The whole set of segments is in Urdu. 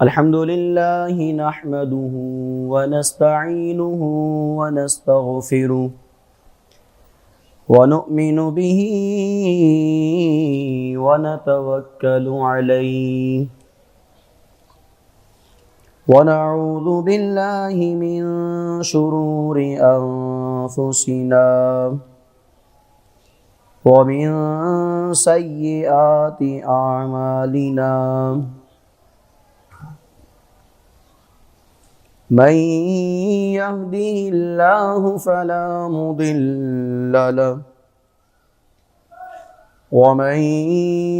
الحمد لله نحمده ونستعينه ونستغفره ونؤمن به ونتوكل عليه ونعوذ بالله من شرور أنفسنا ومن سيئات أعمالنا من يهده الله فلا مضل له ومن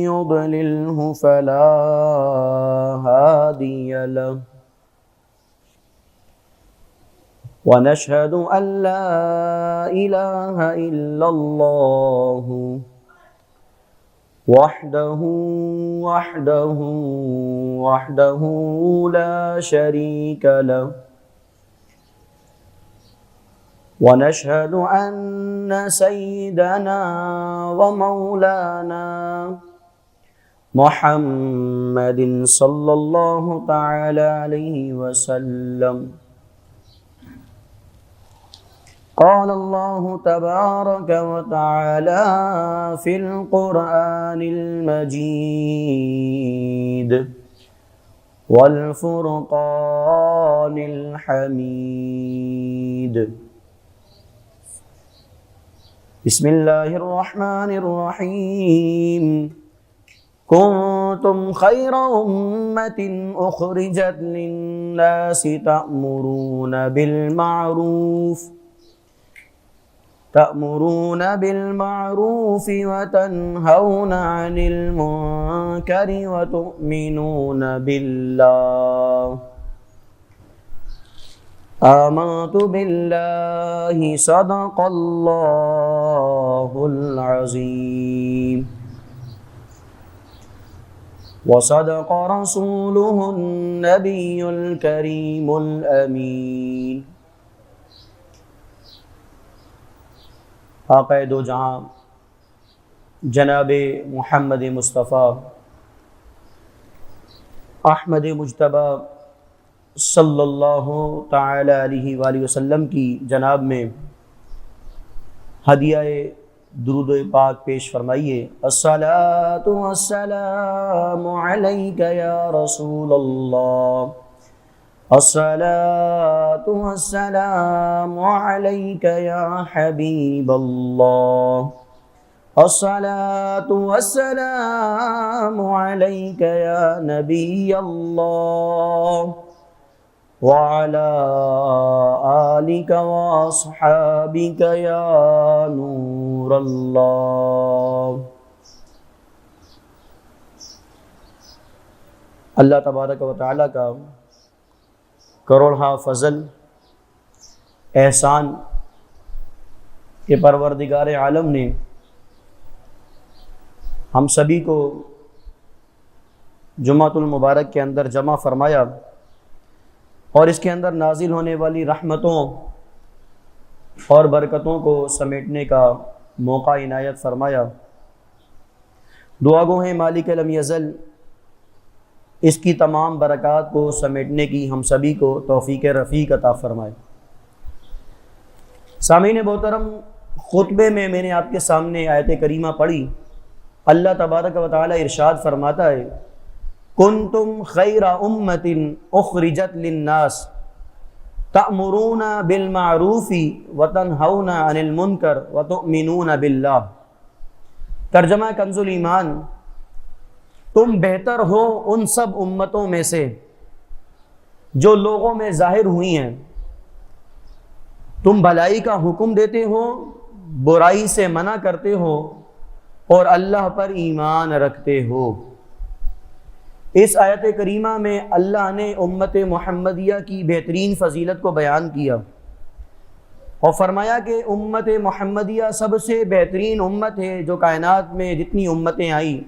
يضلله فلا هادي له ونشهد أن لا إله إلا الله وحده لا شريك له ونشهد أن سيدنا ومولانا محمد صلى الله تعالى عليه وسلم قال الله تبارك وتعالى في القرآن المجيد والفرقان الحميد بسم الله الرحمن الرحيم كنتم خير أمة أخرجت للناس تأمرون بالمعروف وتنهون عن المنكر وتؤمنون بالله آمنت بالله صدق الله العظيم وصدق رسوله النبي الكريم الأمين آقا دو جہاں جناب محمد مصطفیٰ احمد مجتبی صلی اللہ تعالی علیہ وآلہ وسلم کی جناب میں ہدیہ درود پاک پیش فرمائیے۔ الصلاۃ والسلام علیک یا رسول اللہ، الصلاۃ والسلام علیک یا حبیب اللہ، الصلاۃ والسلام علیک یا نبی اللہ وعلی آلک واصحابک یا نور اللہ۔ اللہ تبارک و تعالیٰ کا کروڑہا فضل احسان کہ پروردگار عالم نے ہم سبھی کو جمعۃ المبارک کے اندر جمع فرمایا اور اس کے اندر نازل ہونے والی رحمتوں اور برکتوں کو سمیٹنے کا موقع عنایت فرمایا۔ دعا گو ہیں مالک لم یزل اس کی تمام برکات کو سمیٹنے کی ہم سبھی کو توفیق رفیق عطا فرمائے۔ سامعین محترم، خطبے میں نے آپ کے سامنے آیت کریمہ پڑھی۔ اللہ تبارک و تعالی ارشاد فرماتا ہے کنتم خیر امت اخرجت للناس تأمرون بالمعروف وتنہون عن المنکر وتؤمنون باللہ۔ ترجمہ کنز الایمان، تم بہتر ہو ان سب امتوں میں سے جو لوگوں میں ظاہر ہوئی ہیں، تم بھلائی کا حکم دیتے ہو، برائی سے منع کرتے ہو اور اللہ پر ایمان رکھتے ہو۔ اس آیت کریمہ میں اللہ نے امت محمدیہ کی بہترین فضیلت کو بیان کیا اور فرمایا کہ امت محمدیہ سب سے بہترین امت ہے جو کائنات میں جتنی امتیں آئیں،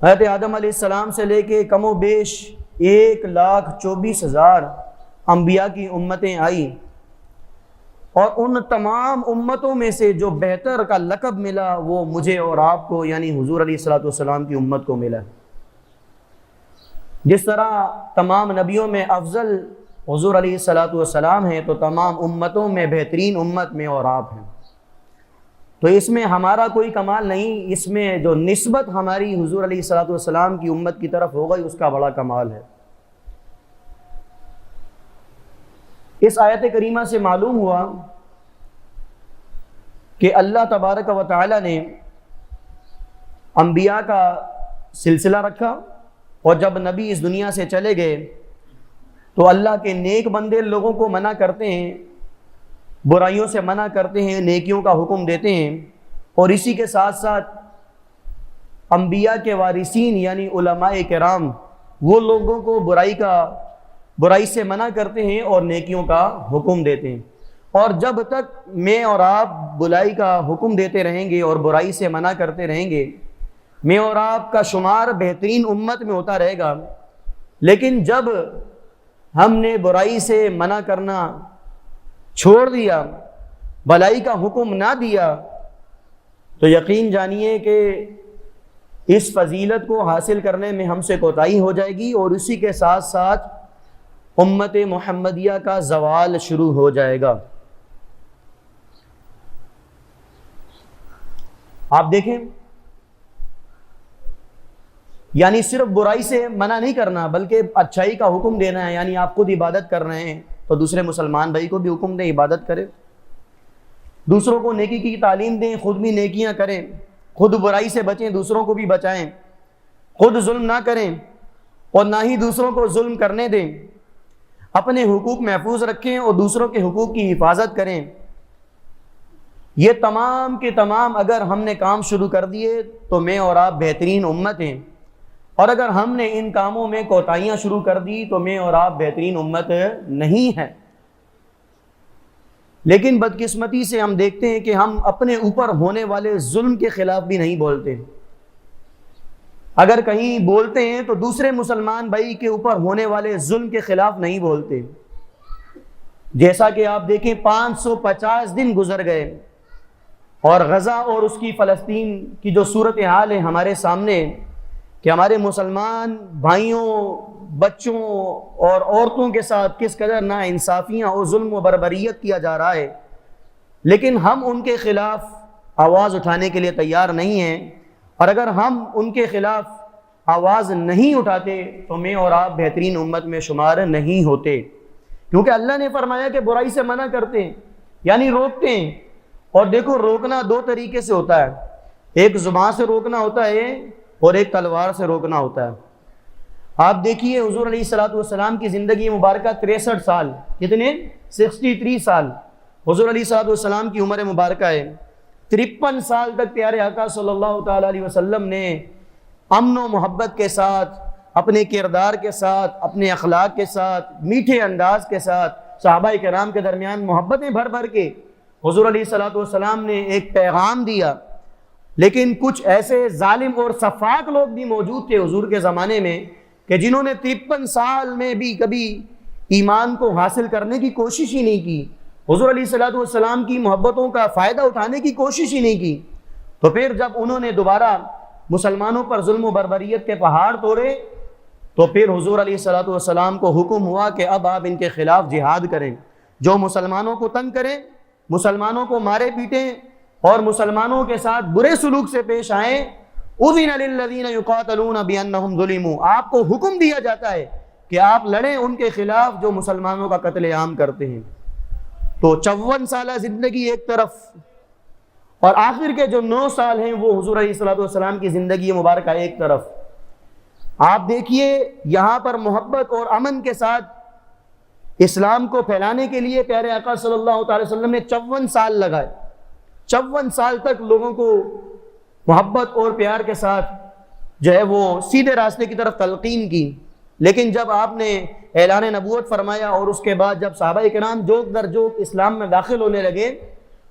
حضرت آدم علیہ السلام سے لے کے کم و بیش 1,24,000 انبیاء کی امتیں آئیں، اور ان تمام امتوں میں سے جو بہتر کا لقب ملا وہ مجھے اور آپ کو یعنی حضور علیہ الصلوۃ والسلام کی امت کو ملا۔ جس طرح تمام نبیوں میں افضل حضور علیہ الصلاۃ والسلام ہیں، تو تمام امتوں میں بہترین امت میں اور آپ ہیں۔ تو اس میں ہمارا کوئی کمال نہیں، اس میں جو نسبت ہماری حضور علیہ الصلاۃ والسلام کی امت کی طرف ہوگا اس کا بڑا کمال ہے۔ اس آیت کریمہ سے معلوم ہوا کہ اللہ تبارک و تعالی نے انبیاء کا سلسلہ رکھا، اور جب نبی اس دنیا سے چلے گئے تو اللہ کے نیک بندے لوگوں کو منع کرتے ہیں، برائیوں سے منع کرتے ہیں، نیکیوں کا حکم دیتے ہیں، اور اسی کے ساتھ ساتھ انبیاء کے وارثین یعنی علماء کرام وہ لوگوں کو برائی سے منع کرتے ہیں اور نیکیوں کا حکم دیتے ہیں۔ اور جب تک میں اور آپ برائی کا حکم دیتے رہیں گے اور برائی سے منع کرتے رہیں گے، میں اور آپ کا شمار بہترین امت میں ہوتا رہے گا۔ لیکن جب ہم نے برائی سے منع کرنا چھوڑ دیا، بھلائی کا حکم نہ دیا، تو یقین جانیے کہ اس فضیلت کو حاصل کرنے میں ہم سے کوتاہی ہو جائے گی، اور اسی کے ساتھ ساتھ امت محمدیہ کا زوال شروع ہو جائے گا۔ آپ دیکھیں، یعنی صرف برائی سے منع نہیں کرنا بلکہ اچھائی کا حکم دینا ہے، یعنی آپ خود عبادت کر رہے ہیں تو دوسرے مسلمان بھائی کو بھی حکم دیں عبادت کرے، دوسروں کو نیکی کی تعلیم دیں، خود بھی نیکیاں کریں، خود برائی سے بچیں، دوسروں کو بھی بچائیں، خود ظلم نہ کریں اور نہ ہی دوسروں کو ظلم کرنے دیں، اپنے حقوق محفوظ رکھیں اور دوسروں کے حقوق کی حفاظت کریں۔ یہ تمام کے تمام اگر ہم نے کام شروع کر دیے تو میں اور آپ بہترین امت ہیں، اور اگر ہم نے ان کاموں میں کوتاہیاں شروع کر دی تو میں اور آپ بہترین امت نہیں ہیں۔ لیکن بدقسمتی سے ہم دیکھتے ہیں کہ ہم اپنے اوپر ہونے والے ظلم کے خلاف بھی نہیں بولتے، اگر کہیں بولتے ہیں تو دوسرے مسلمان بھائی کے اوپر ہونے والے ظلم کے خلاف نہیں بولتے۔ جیسا کہ آپ دیکھیں 550 دن گزر گئے اور غزہ اور اس کی فلسطین کی جو صورتحال ہے ہمارے سامنے، کہ ہمارے مسلمان بھائیوں، بچوں اور عورتوں کے ساتھ کس قدر ناانصافیاں اور ظلم و بربریت کیا جا رہا ہے، لیکن ہم ان کے خلاف آواز اٹھانے کے لیے تیار نہیں ہیں۔ اور اگر ہم ان کے خلاف آواز نہیں اٹھاتے تو میں اور آپ بہترین امت میں شمار نہیں ہوتے، کیونکہ اللہ نے فرمایا کہ برائی سے منع کرتے ہیں یعنی روکتے ہیں۔ اور دیکھو، روکنا دو طریقے سے ہوتا ہے، ایک زبان سے روکنا ہوتا ہے اور ایک تلوار سے روکنا ہوتا ہے۔ آپ دیکھیے حضور علیہ الصلوۃ والسلام کی زندگی مبارکہ 63 سال، کتنے؟ 63 سال حضور علیہ الصلوۃ والسلام کی عمر مبارکہ ہے۔ 53 سال تک پیارے آقا صلی اللہ تعالی علیہ وسلم نے امن و محبت کے ساتھ، اپنے کردار کے ساتھ، اپنے اخلاق کے ساتھ، میٹھے انداز کے ساتھ صحابہ کرام کے درمیان محبتیں بھر بھر کے حضور علیہ الصلوۃ والسلام نے ایک پیغام دیا۔ لیکن کچھ ایسے ظالم اور سفاک لوگ بھی موجود تھے حضور کے زمانے میں کہ جنہوں نے 53 سال میں بھی کبھی ایمان کو حاصل کرنے کی کوشش ہی نہیں کی، حضور علیہ الصلوۃ والسلام کی محبتوں کا فائدہ اٹھانے کی کوشش ہی نہیں کی۔ تو پھر جب انہوں نے دوبارہ مسلمانوں پر ظلم و بربریت کے پہاڑ توڑے تو پھر حضور علیہ الصلوۃ والسلام کو حکم ہوا کہ اب آپ ان کے خلاف جہاد کریں، جو مسلمانوں کو تنگ کریں، مسلمانوں کو مارے پیٹیں اور مسلمانوں کے ساتھ برے سلوک سے پیش آئیں، اذن للذین یقاتلون بانہم ظلموا، آپ کو حکم دیا جاتا ہے کہ آپ لڑیں ان کے خلاف جو مسلمانوں کا قتل عام کرتے ہیں۔ تو 54 سالہ زندگی ایک طرف اور آخر کے جو 9 سال ہیں وہ حضور علیہ الصلوۃ والسلام کی زندگی مبارکہ ایک طرف۔ آپ دیکھیے یہاں پر محبت اور امن کے ساتھ اسلام کو پھیلانے کے لیے پیارے آقا صلی اللہ تعالی وسلم نے 54 سال لگائے، 54 سال تک لوگوں کو محبت اور پیار کے ساتھ جو ہے وہ سیدھے راستے کی طرف تلقین کی۔ لیکن جب آپ نے اعلان نبوت فرمایا اور اس کے بعد جب صحابہ کرام جوک در جوک اسلام میں داخل ہونے لگے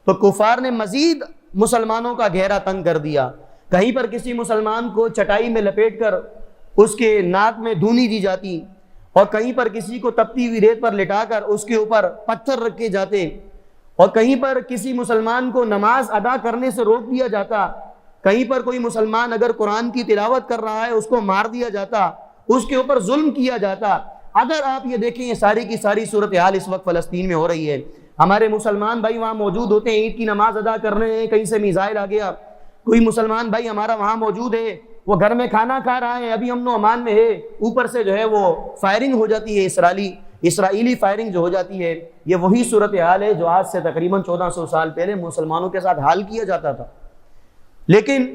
تو کفار نے مزید مسلمانوں کا گھیرا تنگ کر دیا۔ کہیں پر کسی مسلمان کو چٹائی میں لپیٹ کر اس کے ناک میں دھونی دی جاتی، اور کہیں پر کسی کو تپتی ہوئی ریت پر لٹا کر اس کے اوپر پتھر رکھے جاتے، اور کہیں پر کسی مسلمان کو نماز ادا کرنے سے روک دیا جاتا، کہیں پر کوئی مسلمان اگر قرآن کی تلاوت کر رہا ہے اس کو مار دیا جاتا، اس کے اوپر ظلم کیا جاتا۔ اگر آپ یہ دیکھیں، یہ ساری کی ساری صورتحال اس وقت فلسطین میں ہو رہی ہے، ہمارے مسلمان بھائی وہاں موجود ہوتے ہیں، عید کی نماز ادا کر رہے ہیں، کہیں سے میزائل آ گیا، کوئی مسلمان بھائی ہمارا وہاں موجود ہے، وہ گھر میں کھانا کھا رہا ہے، ابھی امن و امان میں ہے، اوپر سے جو ہے وہ فائرنگ ہو جاتی ہے، اسرائیلی فائرنگ جو ہو جاتی ہے۔ یہ وہی صورتحال ہے جو آج سے تقریباً 1400 سال پہلے مسلمانوں کے ساتھ حال کیا جاتا تھا۔ لیکن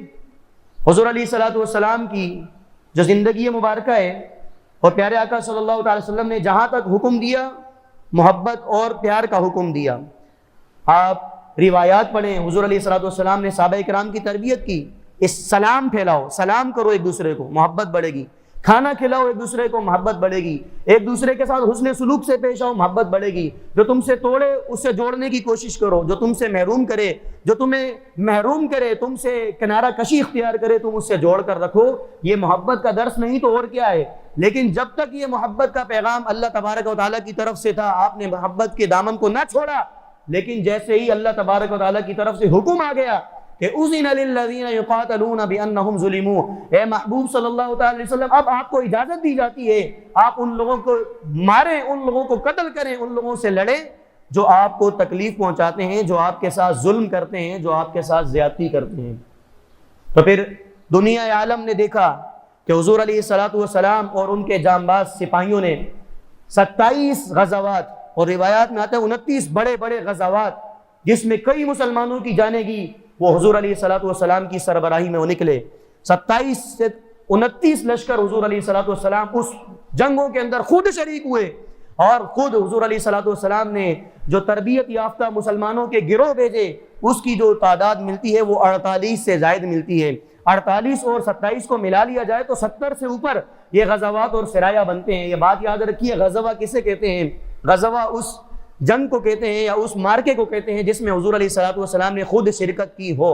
حضور علیہ الصلوۃ والسلام کی جو زندگی مبارکہ ہے اور پیارے آقا صلی اللہ علیہ وسلم نے جہاں تک حکم دیا، محبت اور پیار کا حکم دیا۔ آپ روایات پڑھیں، حضور علیہ الصلوۃ والسلام نے صحابہ کرام کی تربیت کی، اس سلام پھیلاؤ، سلام کرو ایک دوسرے کو، محبت بڑھے گی، کھانا کھلاؤ ایک دوسرے کو، محبت بڑھے گی، ایک دوسرے کے ساتھ حسن سلوک سے پیش آؤ، محبت بڑھے گی، جو تم سے توڑے اس سے جوڑنے کی کوشش کرو، جو تم سے محروم کرے، جو تمہیں محروم کرے، تم سے کنارہ کشی اختیار کرے، تم اس سے جوڑ کر رکھو۔ یہ محبت کا درس نہیں تو اور کیا ہے؟ لیکن جب تک یہ محبت کا پیغام اللہ تبارک و تعالیٰ کی طرف سے تھا، آپ نے محبت کے دامن کو نہ چھوڑا۔ لیکن جیسے ہی اللہ تبارک و تعالیٰ کی طرف سے حکم آ گیا کہ اذن للذین یقاتلون بانہم ظلموا، اے محبوب صلی اللہ علیہ وسلم اب آپ کو اجازت دی جاتی ہے، آپ ان لوگوں کو ماریں، ان لوگوں کو قتل کریں، ان لوگوں سے لڑیں جو آپ کو تکلیف پہنچاتے ہیں، جو آپ کے ساتھ ظلم کرتے ہیں، جو آپ کے ساتھ زیادتی کرتے ہیں۔ تو پھر دنیا عالم نے دیکھا کہ حضور علیہ الصلوۃ والسلام اور ان کے جانباز سپاہیوں نے 27 غزوات، اور روایات میں آتا ہے 29 بڑے بڑے غزوات، جس میں کئی مسلمانوں کی جانیں گی، وہ حضور علیہ الصلوۃ والسلام کی سربراہی میں وہ نکلے۔ 27 سے 29 لشکر حضور علیہ الصلوۃ والسلام اس جنگوں کے اندر خود شریک ہوئے، اور خود حضور علیہ الصلوۃ والسلام نے جو تربیت یافتہ مسلمانوں کے گروہ بھیجے، اس کی جو تعداد ملتی ہے وہ 48 سے زائد ملتی ہے۔ 48 اور 27 کو ملا لیا جائے تو 70 سے اوپر یہ غزوات اور سرایا بنتے ہیں۔ یہ بات یاد رکھیے، غزوہ کسے کہتے ہیں؟ غزوہ اس جنگ کو کہتے ہیں یا اس مارکے کو کہتے ہیں جس میں حضور علیہ الصلوۃ والسلام نے خود شرکت کی ہو۔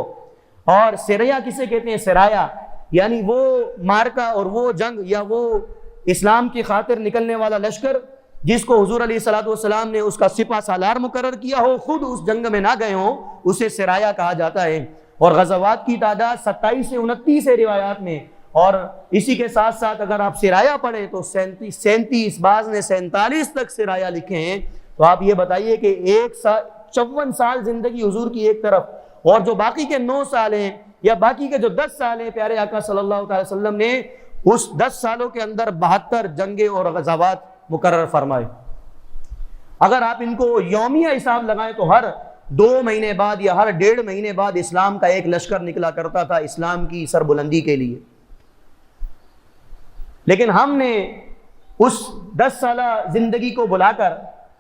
اور سریا کسے کہتے ہیں؟ سرایا یعنی وہ مارکا اور وہ جنگ یا وہ اسلام کی خاطر نکلنے والا لشکر جس کو حضور علیہ الصلوۃ والسلام نے اس کا سپہ سالار مقرر کیا ہو، خود اس جنگ میں نہ گئے ہوں، اسے سرایا کہا جاتا ہے۔ اور غزوات کی تعداد 27 سے 29 ہے روایات میں، اور اسی کے ساتھ ساتھ اگر آپ سرایا پڑھیں تو 37 بعض نے 47 تک سرایا لکھے ہیں۔ تو آپ یہ بتائیے کہ 54 سال زندگی حضور کی ایک طرف، اور جو باقی کے 9 سال ہیں یا باقی کے جو 10 سال ہیں، پیارے آقا صلی اللہ علیہ وسلم نے اس 10 سالوں کے اندر 72 جنگیں اور غزوات مقرر فرمائے۔ اگر آپ ان کو یومیہ حساب لگائیں تو ہر 2 مہینے بعد یا ہر 1.5 مہینے بعد اسلام کا ایک لشکر نکلا کرتا تھا اسلام کی سربلندی کے لیے۔ لیکن ہم نے اس 10 سالہ زندگی کو بلا کر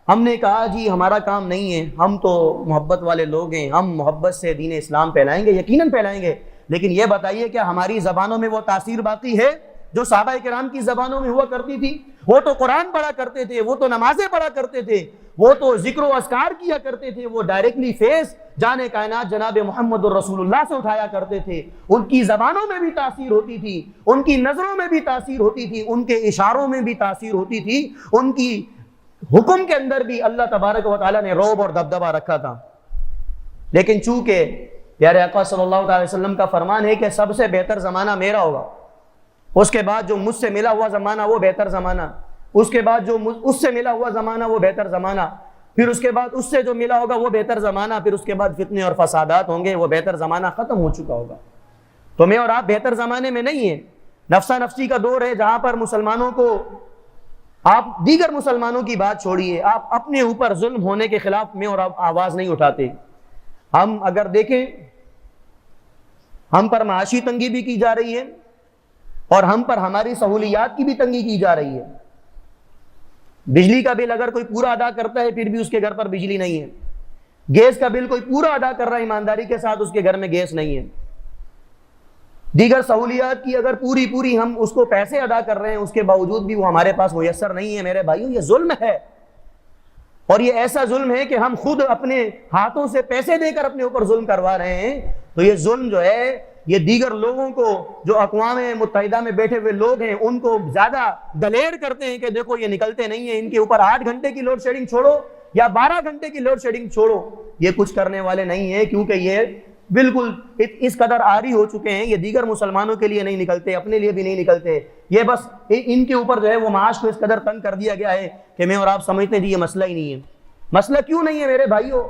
ہم نے کہا جی ہمارا کام نہیں ہے، ہم تو محبت والے لوگ ہیں، ہم محبت سے دین اسلام پھیلائیں گے، یقیناً پھیلائیں گے، لیکن یہ بتائیے کہ ہماری زبانوں میں وہ تاثیر باقی ہے جو صحابہ کرام کی زبانوں میں ہوا کرتی تھی؟ وہ تو قرآن پڑھا کرتے تھے، وہ تو نمازیں پڑھا کرتے تھے، وہ تو ذکر و اذکار کیا کرتے تھے، وہ ڈائریکٹلی فیس جانے کائنات جناب محمد الرسول اللہ سے اٹھایا کرتے تھے۔ ان کی زبانوں میں بھی تاثیر ہوتی تھی، ان کی نظروں میں بھی تاثیر ہوتی تھی، ان کے اشاروں میں بھی تاثیر ہوتی تھی، ان کی حکم کے اندر بھی اللہ تبارک و تعالیٰ نے رعب اور دبدبہ رکھا تھا۔ لیکن چونکہ پیارے آقا صلی اللہ علیہ وسلم کا فرمان ہے کہ سب سے بہتر زمانہ میرا ہوگا، اس کے بعد جو مجھ سے ملا ہوا زمانہ وہ بہتر زمانہ، اس کے بعد جو اس سے ملا ہوا زمانہ وہ بہتر زمانہ، پھر اس کے بعد اس سے جو ملا ہوگا وہ بہتر زمانہ، پھر اس کے بعد فتنے اور فسادات ہوں گے، وہ بہتر زمانہ ختم ہو چکا ہوگا۔ تو میں اور آپ بہتر زمانے میں نہیں ہیں، نفسا نفسی کا دور ہے جہاں پر مسلمانوں کو، آپ دیگر مسلمانوں کی بات چھوڑیے، آپ اپنے اوپر ظلم ہونے کے خلاف میں اور آپ آواز نہیں اٹھاتے۔ ہم اگر دیکھیں، ہم پر معاشی تنگی بھی کی جا رہی ہے اور ہم پر ہماری سہولیات کی بھی تنگی کی جا رہی ہے۔ بجلی کا بل اگر کوئی پورا ادا کرتا ہے پھر بھی اس کے گھر پر بجلی نہیں ہے، گیس کا بل کوئی پورا ادا کر رہا ہے ایمانداری کے ساتھ، اس کے گھر میں گیس نہیں ہے، دیگر سہولیات کی اگر پوری ہم اس کو پیسے ادا کر رہے ہیں اس کے باوجود بھی وہ ہمارے پاس میسر نہیں ہے۔ میرے بھائیوں، یہ ظلم ہے، اور یہ ایسا ظلم ہے کہ ہم خود اپنے ہاتھوں سے پیسے دے کر اپنے اوپر ظلم کروا رہے ہیں۔ تو یہ ظلم جو ہے یہ دیگر لوگوں کو، جو اقوام متحدہ میں بیٹھے ہوئے لوگ ہیں، ان کو زیادہ دلیر کرتے ہیں کہ دیکھو یہ نکلتے نہیں ہیں، ان کے اوپر 8 گھنٹے کی لوڈ شیڈنگ چھوڑو یا 12 گھنٹے کی لوڈ شیڈنگ چھوڑو، یہ کچھ کرنے والے نہیں ہیں، کیونکہ یہ بالکل اس قدر عاری ہو چکے ہیں، یہ دیگر مسلمانوں کے لیے نہیں نکلتے، اپنے لیے بھی نہیں نکلتے، یہ بس ان کے اوپر جو ہے وہ معاش کو اس قدر تنگ کر دیا گیا ہے کہ میں اور آپ سمجھتے ہیں جی یہ مسئلہ ہی نہیں ہے۔ مسئلہ کیوں نہیں ہے میرے بھائیوں؟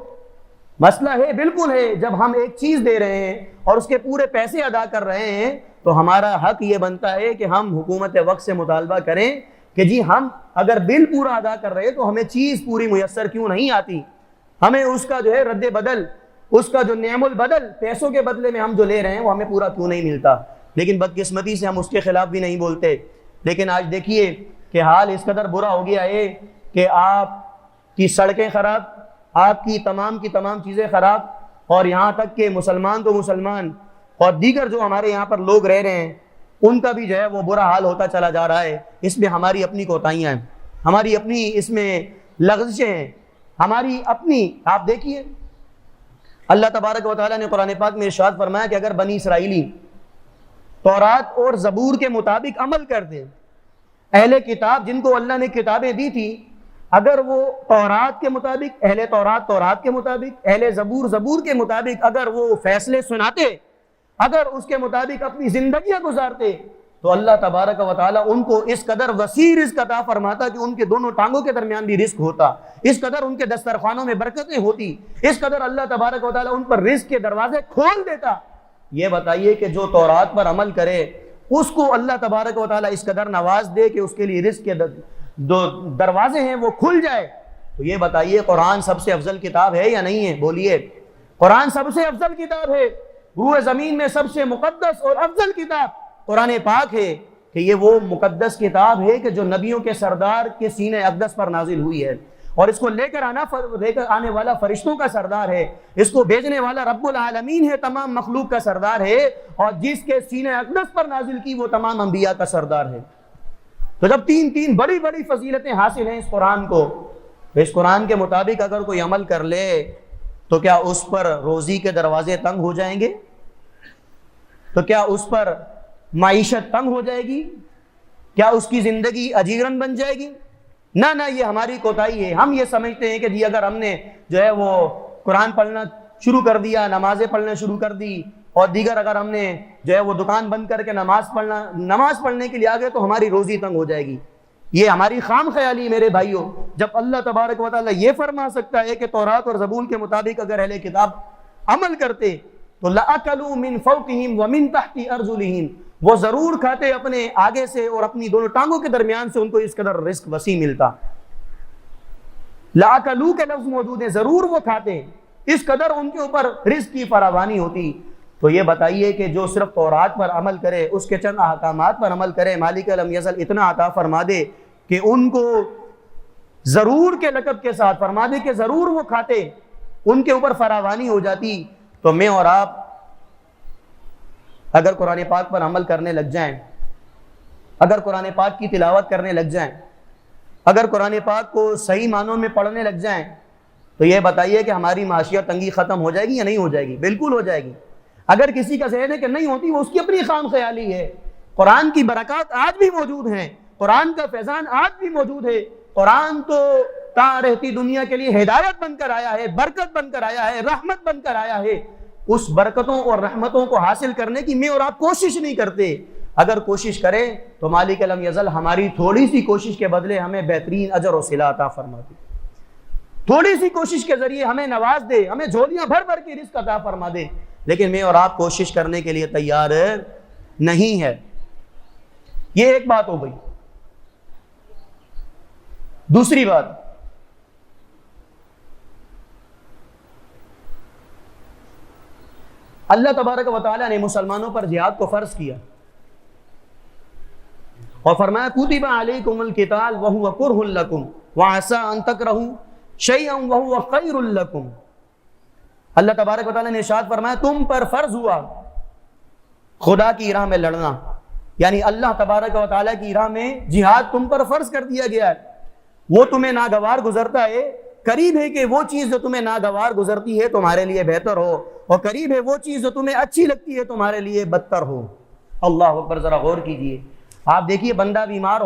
مسئلہ ہے، بالکل ہے۔ جب ہم ایک چیز دے رہے ہیں اور اس کے پورے پیسے ادا کر رہے ہیں تو ہمارا حق یہ بنتا ہے کہ ہم حکومت وقت سے مطالبہ کریں کہ جی ہم اگر بل پورا ادا کر رہے ہیں تو ہمیں چیز پوری میسر کیوں نہیں آتی، ہمیں اس کا جو ہے رد بدل، اس کا جو نعم البدل پیسوں کے بدلے میں ہم جو لے رہے ہیں وہ ہمیں پورا کیوں نہیں ملتا۔ لیکن بدقسمتی سے ہم اس کے خلاف بھی نہیں بولتے۔ لیکن آج دیکھیے کہ حال اس قدر برا ہو گیا ہے کہ آپ کی سڑکیں خراب، آپ کی تمام چیزیں خراب، اور یہاں تک کہ مسلمان تو مسلمان اور دیگر جو ہمارے یہاں پر لوگ رہ رہے ہیں ان کا بھی جو ہے وہ برا حال ہوتا چلا جا رہا ہے۔ اس میں ہماری اپنی کوتاہیاں ہیں، ہماری اپنی اس میں لغزشیں ہیں، ہماری اپنی۔ آپ دیکھیے اللہ تبارک و تعالیٰ نے قرآن پاک میں ارشاد فرمایا کہ اگر بنی اسرائیلی تورات اور زبور کے مطابق عمل کرتے، اہل کتاب جن کو اللہ نے کتابیں دی تھی، اگر وہ تورات کے مطابق، اہل تورات کے مطابق، اہل زبور کے مطابق اگر وہ فیصلے سناتے، اگر اس کے مطابق اپنی زندگیاں گزارتے، تو اللہ تبارک و تعالیٰ ان کو اس قدر وسیع رزق عطا فرماتا کہ ان کے دونوں ٹانگوں کے درمیان بھی رزق ہوتا، اس قدر ان کے دسترخوانوں میں برکتیں ہوتی، اس قدر اللہ تبارک و تعالیٰ ان پر رزق کے دروازے کھول دیتا۔ یہ بتائیے کہ جو تورات پر عمل کرے اس کو اللہ تبارک و تعالیٰ اس قدر نواز دے کہ اس کے لیے رزق کے دروازے ہیں وہ کھل جائے، تو یہ بتائیے قرآن سب سے افضل کتاب ہے یا نہیں ہے؟ بولیے، قرآن سب سے افضل کتاب ہے۔ روح زمین میں سب سے مقدس اور افضل کتاب قرآن پاک ہے کہ یہ وہ مقدس کتاب ہے کہ جو نبیوں کے سردار کے سینہ اقدس پر نازل ہوئی ہے، اور اس کو لے کر آنے والا فرشتوں کا سردار ہے، اس کو بھیجنے والا رب العالمین ہے، تمام مخلوق کا سردار ہے، اور جس کے سینہ اقدس پر نازل کی وہ تمام انبیاء کا سردار ہے۔ تو جب تین بڑی بڑی فضیلتیں حاصل ہیں اس قرآن کو، تو اس قرآن کے مطابق اگر کوئی عمل کر لے تو کیا اس پر روزی کے دروازے تنگ ہو جائیں گے؟ تو کیا اس پر معیشت تنگ ہو جائے گی؟ کیا اس کی زندگی اجیرن بن جائے گی؟ نہ، یہ ہماری کوتاہی ہے۔ ہم یہ سمجھتے ہیں کہ جی اگر ہم نے جو ہے وہ قرآن پڑھنا شروع کر دیا، نمازیں پڑھنا شروع کر دی، اور دیگر اگر ہم نے جو ہے وہ دکان بند کر کے نماز پڑھنے کے لیے آ گئے تو ہماری روزی تنگ ہو جائے گی۔ یہ ہماری خام خیالی میرے بھائیوں۔ جب اللہ تبارک و تعالیٰ یہ فرما سکتا ہے کہ تورات اور زبور کے مطابق اگر اہل کتاب عمل کرتے تو لَأَكَلُوا مِن فَوْقِهِمْ وَمِن تَحْتِ أَرْجُلِهِمْ، وہ ضرور کھاتے اپنے آگے سے اور اپنی دونوں ٹانگوں کے درمیان سے، ان کو اس قدر رزق وسیع ملتا۔ لَأَكَلُوا کے لفظ موجود ہے، ضرور وہ کھاتے، اس قدر ان کے اوپر رزق کی فراوانی ہوتی۔ تو یہ بتائیے کہ جو صرف تورات پر عمل کرے، اس کے چند احکامات پر عمل کرے، مالک لم یزل اتنا عطا فرما دے کہ ان کو ضرور کے لقب کے ساتھ فرما دے کہ ضرور وہ کھاتے، ان کے اوپر فراوانی ہو جاتی، تو میں اور آپ اگر قرآن پاک پر عمل کرنے لگ جائیں، اگر قرآن پاک کی تلاوت کرنے لگ جائیں، اگر قرآن پاک کو صحیح معنوں میں پڑھنے لگ جائیں، تو یہ بتائیے کہ ہماری معاشیت تنگی ختم ہو جائے گی یا نہیں ہو جائے گی؟ بالکل ہو جائے گی۔ اگر کسی کا ذہن ہے کہ نہیں ہوتی، وہ اس کی اپنی خام خیالی ہے۔ قرآن کی برکات آج بھی موجود ہیں، قرآن کا فیضان آج بھی موجود ہے۔ قرآن تو تا رہتی دنیا کے لیے ہدایت بن کر آیا ہے، برکت بن کر آیا ہے، رحمت بن کر آیا ہے۔ اس برکتوں اور رحمتوں کو حاصل کرنے کی میں اور آپ کوشش نہیں کرتے۔ اگر کوشش کریں تو مالک لم یزل ہماری تھوڑی سی کوشش کے بدلے ہمیں بہترین اجر و صلہ عطا فرماتے، تھوڑی سی کوشش کے ذریعے ہمیں نواز دے، ہمیں جھولیاں بھر بھر کے رزق عطا فرما دے۔ لیکن میں اور آپ کوشش کرنے کے لیے تیار نہیں ہے۔ یہ ایک بات ہو گئی۔ دوسری بات، اللہ تبارک و تعالیٰ نے مسلمانوں پر جہاد کو فرض کیا اور فرمایا کتب علیکم القتال وہو کرہ لکم وعسى ان تکرہوا شیئا وہو خیر لکم۔ اللہ تبارک و تعالیٰ نے ارشاد فرمایا تم پر فرض ہوا خدا کی راہ میں لڑنا، یعنی اللہ تبارک و تعالیٰ کی راہ میں جہاد تم پر فرض کر دیا گیا ہے۔ وہ تمہیں ناگوار گزرتا ہے، قریب ہے کہ وہ چیز جو تمہیں ناگوار گزرتی ہے تمہارے لیے بہتر ہو، اور قریب ہے وہ چیز جو تمہیں اچھی لگتی ہے تمہارے لیے بدتر ہو۔ اللہ اکبر، ذرا غور کیجئے۔ آپ دیکھیے بندہ بیمار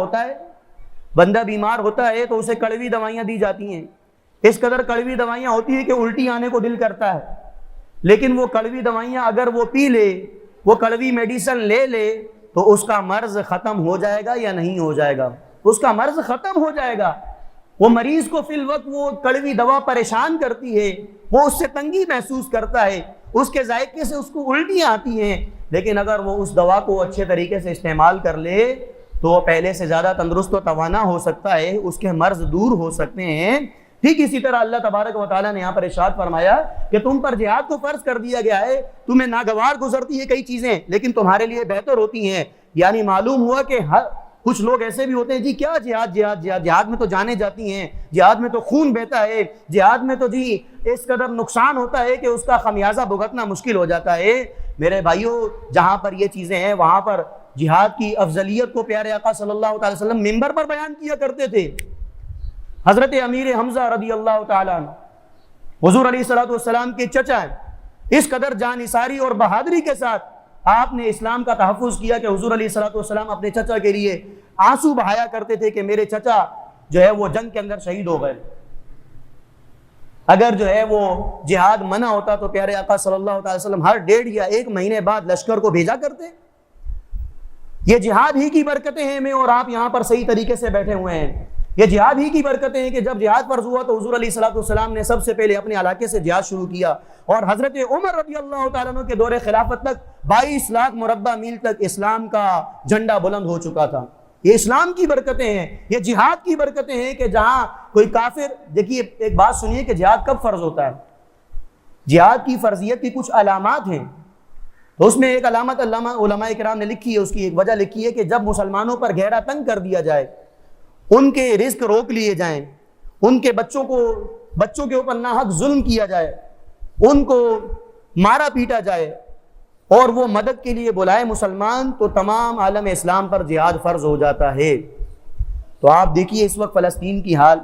ہوتا ہے تو اسے کڑوی دوائیاں دی جاتی ہیں، اس قدر کڑوی دوائیاں ہوتی ہیں کہ الٹی آنے کو دل کرتا ہے، لیکن وہ کڑوی دوائیاں اگر وہ پی لے، وہ کڑوی میڈیسن لے لے، تو اس کا مرض ختم ہو جائے گا یا نہیں ہو جائے گا؟ اس کا مرض ختم ہو جائے گا۔ وہ مریض کو فی الوقت وہ کڑوی دوا پریشان کرتی ہے، وہ اس سے تنگی محسوس کرتا ہے، اس کے ذائقے سے اس کو الٹیاں آتی ہیں، لیکن اگر وہ اس دوا کو اچھے طریقے سے استعمال کر لے تو وہ پہلے سے زیادہ تندرست و توانا ہو سکتا ہے، اس کے مرض دور ہو سکتے ہیں۔ ٹھیک اسی طرح اللہ تبارک و تعالیٰ نے یہاں پر ارشاد فرمایا کہ تم پر جہاد کو فرض کر دیا گیا ہے، تمہیں ناگوار گزرتی ہے کئی چیزیں لیکن تمہارے لیے بہتر ہوتی ہیں۔ یعنی معلوم ہوا کہ کچھ لوگ ایسے بھی ہوتے ہیں جی کیا جہاد جہاد جہاد، جہاد میں تو جانیں جاتی ہیں، جہاد میں تو خون بہتا ہے، جہاد میں تو جی اس قدر نقصان ہوتا ہے کہ اس کا خمیازہ بھگتنا مشکل ہو جاتا ہے۔ میرے بھائیوں، جہاں پر یہ چیزیں ہیں وہاں پر جہاد کی افضلیت کو پیارے آقا صلی اللہ تعالی وسلم منبر پر بیان کیا کرتے تھے۔ حضرت امیر حمزہ رضی اللہ تعالیٰ عنہ حضور علیہ الصلوۃ والسلام کے چچا ہیں، اس قدر جانثاری اور بہادری کے ساتھ آپ نے اسلام کا تحفظ کیا کہ حضور علیہ الصلوۃ والسلام اپنے چچا کے لیے آنسو بہایا کرتے تھے کہ میرے چچا جو ہے وہ جنگ کے اندر شہید ہو گئے۔ اگر جو ہے وہ جہاد منع ہوتا تو پیارے آقا صلی اللہ تعالی وسلم ہر 1.5 یا 1 مہینے بعد لشکر کو بھیجا کرتے۔ یہ جہاد ہی کی برکتیں ہیں، میں اور آپ یہاں پر صحیح طریقے سے بیٹھے ہوئے ہیں، یہ جہاد ہی کی برکتیں ہیں کہ جب جہاد فرض ہوا تو حضور علیہ الصلوۃ والسلام نے سب سے پہلے اپنے علاقے سے جہاد شروع کیا، اور حضرت عمر رضی اللہ تعالیٰ عنہ کے دور خلافت تک 22 لاکھ مربع میل تک اسلام کا جھنڈا بلند ہو چکا تھا۔ یہ اسلام کی برکتیں ہیں، یہ جہاد کی برکتیں ہیں کہ جہاں کوئی کافر، دیکھیے ایک بات سنیے کہ جہاد کب فرض ہوتا ہے۔ جہاد کی فرضیت کی کچھ علامات ہیں، تو اس میں ایک علامت علماء کرام نے لکھی ہے، اس کی ایک وجہ لکھی ہے کہ جب مسلمانوں پر گہرا تنگ کر دیا جائے، ان کے رزق روک لیے جائیں، ان کے بچوں کے اوپر ناحق ظلم کیا جائے، ان کو مارا پیٹا جائے اور وہ مدد کے لیے بلائے مسلمان، تو تمام عالم اسلام پر جہاد فرض ہو جاتا ہے۔ تو آپ دیکھیے اس وقت فلسطین کی حال،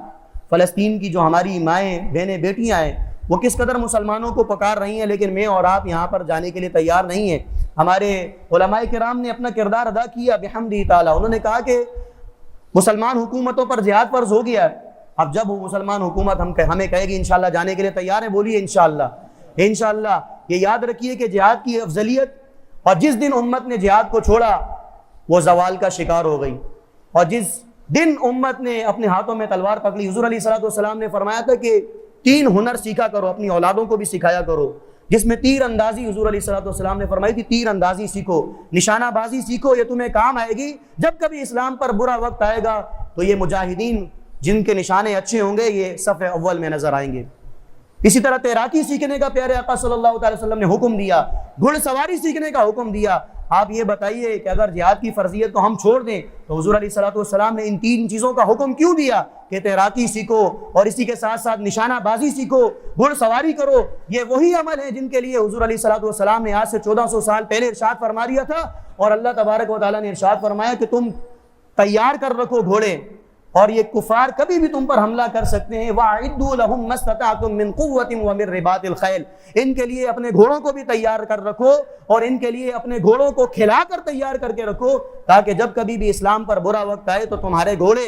فلسطین کی جو ہماری مائیں بہنیں بیٹیاں ہیں وہ کس قدر مسلمانوں کو پکار رہی ہیں، لیکن میں اور آپ یہاں پر جانے کے لیے تیار نہیں ہیں۔ ہمارے علماء کرام نے اپنا کردار ادا کیا بحمدہ تعالی، انہوں نے کہا کہ مسلمان حکومتوں پر جہاد فرض ہو گیا ہے، اب جب وہ مسلمان حکومت ہمیں کہے گی انشاءاللہ جانے کے لیے تیار ہیں، بولیے انشاءاللہ۔ انشاءاللہ یہ یاد رکھیے کہ جہاد کی افضلیت، اور جس دن امت نے جہاد کو چھوڑا وہ زوال کا شکار ہو گئی، اور جس دن امت نے اپنے ہاتھوں میں تلوار پکڑی، حضور علیہ الصلوۃ والسلام نے فرمایا تھا کہ 3 ہنر سیکھا کرو، اپنی اولادوں کو بھی سکھایا کرو، جس میں تیر اندازی، حضور علیہ الصلوۃ والسلام نے فرمائی تھی تیر اندازی سیکھو، نشانہ بازی سیکھو، یہ تمہیں کام آئے گی جب کبھی اسلام پر برا وقت آئے گا تو یہ مجاہدین جن کے نشانے اچھے ہوں گے یہ صف اول میں نظر آئیں گے۔ اسی طرح تیراکی سیکھنے کا پیارے آقا صلی اللہ تعالی وسلم نے حکم دیا، گھڑ سواری سیکھنے کا حکم دیا۔ آپ یہ بتائیے کہ اگر جہاد کی فرضیت کو ہم چھوڑ دیں تو حضور علیہ الصلوۃ والسلام نے ان 3 چیزوں کا حکم کیوں دیا کہ تیراکی سیکھو اور اسی کے ساتھ ساتھ نشانہ بازی سیکھو، گھڑ سواری کرو؟ یہ وہی عمل ہے جن کے لیے حضور علیہ الصلوۃ والسلام نے آج سے 1400 سال پہلے ارشاد فرما دیا تھا، اور اللہ تبارک و تعالیٰ نے ارشاد فرمایا کہ تم تیار کر رکھو گھوڑے، اور یہ کفار کبھی بھی تم پر حملہ کر سکتے ہیں۔ وَأَعِدُّوا لَهُم مَّا اسْتَطَعْتُم مِّن قُوَّةٍ وَمِن رِّبَاطِ الْخَيْلِ، ان کے لیے اپنے گھوڑوں کو بھی تیار کر رکھو، اور ان کے لیے اپنے گھوڑوں کو کھلا کر تیار کر کے رکھو، تاکہ جب کبھی بھی اسلام پر برا وقت آئے تو تمہارے گھوڑے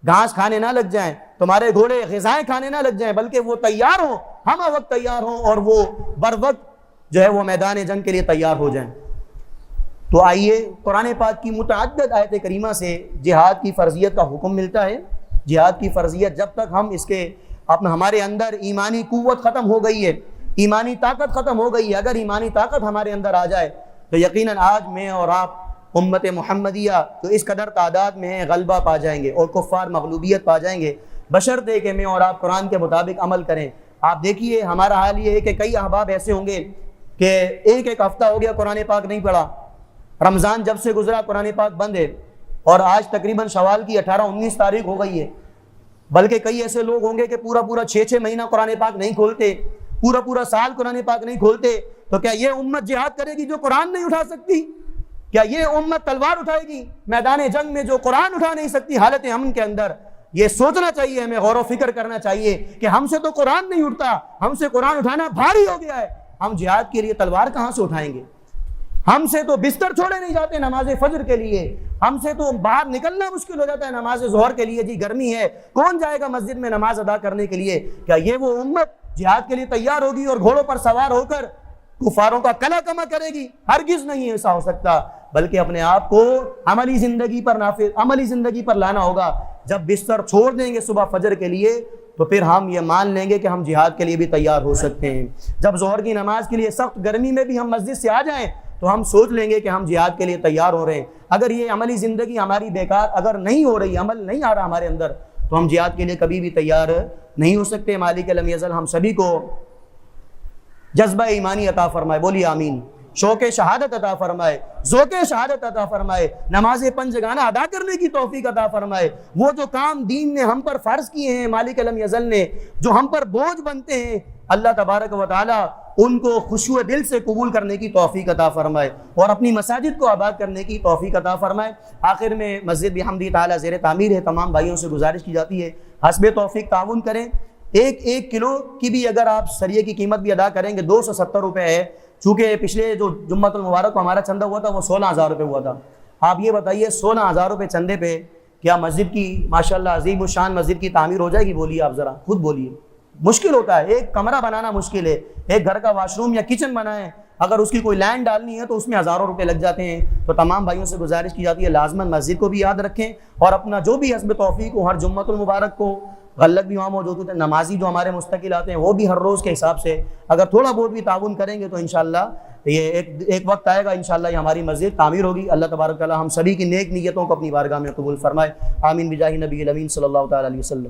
گھاس کھانے نہ لگ جائیں، تمہارے گھوڑے غذائیں کھانے نہ لگ جائیں، بلکہ وہ تیار ہوں، ہم وقت تیار ہوں، اور وہ بر وقت جو ہے وہ میدان جنگ کے لیے تیار ہو جائیں۔ تو آئیے قرآن پاک کی متعدد آیت کریمہ سے جہاد کی فرضیت کا حکم ملتا ہے۔ جہاد کی فرضیت جب تک ہم اس کے ہمارے اندر ایمانی قوت ختم ہو گئی ہے، ایمانی طاقت ختم ہو گئی ہے، اگر ایمانی طاقت ہمارے اندر آ جائے تو یقیناً آج میں اور آپ امت محمدیہ تو اس قدر تعداد میں ہیں غلبہ پا جائیں گے اور کفار مغلوبیت پا جائیں گے، بشرطے کہ میں اور آپ قرآن کے مطابق عمل کریں۔ آپ دیکھیے ہمارا حال یہ ہے کہ کئی احباب ایسے ہوں گے کہ ایک ہفتہ ہو گیا قرآن پاک نہیں پڑھا، رمضان جب سے گزرا قرآن پاک بند ہے، اور آج تقریباً شوال کی 18-19 تاریخ ہو گئی ہے، بلکہ کئی ایسے لوگ ہوں گے کہ پورا 6 مہینہ قرآن پاک نہیں کھولتے، پورا سال قرآن پاک نہیں کھولتے۔ تو کیا یہ امت جہاد کرے گی جو قرآن نہیں اٹھا سکتی؟ کیا یہ امت تلوار اٹھائے گی میدان جنگ میں جو قرآن اٹھا نہیں سکتی حالت امن کے اندر؟ یہ سوچنا چاہیے، ہمیں غور و فکر کرنا چاہیے کہ ہم سے تو قرآن نہیں اٹھتا، ہم سے قرآن اٹھانا بھاری ہو گیا ہے، ہم جہاد کے لیے تلوار کہاں سے اٹھائیں گے؟ ہم سے تو بستر چھوڑے نہیں جاتے نماز فجر کے لیے، ہم سے تو باہر نکلنا مشکل ہو جاتا ہے نماز ظہر کے لیے، جی گرمی ہے کون جائے گا مسجد میں نماز ادا کرنے کے لیے؟ کیا یہ وہ امت جہاد کے لیے تیار ہوگی اور گھوڑوں پر سوار ہو کر کفاروں کا کلا کما کرے گی؟ ہرگز نہیں ایسا ہو سکتا، بلکہ اپنے آپ کو عملی زندگی پر لانا ہوگا۔ جب بستر چھوڑ دیں گے صبح فجر کے لیے تو پھر ہم یہ مان لیں گے کہ ہم جہاد کے لیے بھی تیار ہو سکتے ہیں۔ جب ظہر کی نماز کے لیے سخت گرمی میں بھی ہم مسجد سے آ جائیں تو ہم سوچ لیں گے کہ ہم جہاد کے لیے تیار ہو رہے ہیں۔ اگر یہ عملی زندگی ہماری بیکار اگر نہیں ہو رہی، عمل نہیں آ رہا ہمارے اندر، تو ہم جہاد کے لیے کبھی بھی تیار نہیں ہو سکتے۔ مالک لم یزل ہم سبھی کو جذبہ ایمانی عطا فرمائے، بولیے آمین۔ شوق شہادت عطا فرمائے، ذوق شہادت عطا فرمائے، نماز پنجگانہ ادا کرنے کی توفیق عطا فرمائے۔ وہ جو کام دین نے ہم پر فرض کیے ہیں، مالک لم یزل نے جو ہم پر بوجھ بنتے ہیں، اللہ تبارک و تعالی ان کو خشوع دل سے قبول کرنے کی توفیق عطا فرمائے اور اپنی مساجد کو آباد کرنے کی توفیق عطا فرمائے۔ آخر میں مسجد بحمدہ تعالی زیر تعمیر ہے، تمام بھائیوں سے گزارش کی جاتی ہے حسب توفیق تعاون کریں۔ ایک کلو کی بھی اگر آپ سریے کی قیمت بھی ادا کریں گے 270 روپے ہے، چونکہ پچھلے جو جمعۃ المبارک کو ہمارا چندہ ہوا تھا وہ 16,000 روپے ہوا تھا۔ آپ یہ بتائیے 16,000 روپے چندے پہ کیا مسجد کی ماشاءاللہ عظیم الشان مسجد کی تعمیر ہو جائے گی؟ بولیے آپ ذرا خود بولیے۔ مشکل ہوتا ہے، ایک کمرہ بنانا مشکل ہے، ایک گھر کا واش روم یا کچن بنائیں، اگر اس کی کوئی لینڈ ڈالنی ہے تو اس میں ہزاروں روپے لگ جاتے ہیں۔ تو تمام بھائیوں سے گزارش کی جاتی ہے لازماً مسجد کو بھی یاد رکھیں اور اپنا جو بھی حسب توفیق ہو، ہر جمعۃ المبارک کو غلق بھی وہاں موجود ہوتے ہیں، نمازی جو ہمارے مستقل آتے ہیں وہ بھی ہر روز کے حساب سے اگر تھوڑا بہت بھی تعاون کریں گے تو انشاءاللہ یہ ایک وقت آئے گا انشاءاللہ یہ ہماری مسجد تعمیر ہوگی۔ اللہ تبارک و تعالی ہم سبھی کی نیک نیتوں کو اپنی بارگاہ میں قبول فرمائے، آمین بجاہ نبی الامین صلی اللہ تعالی علیہ وسلم۔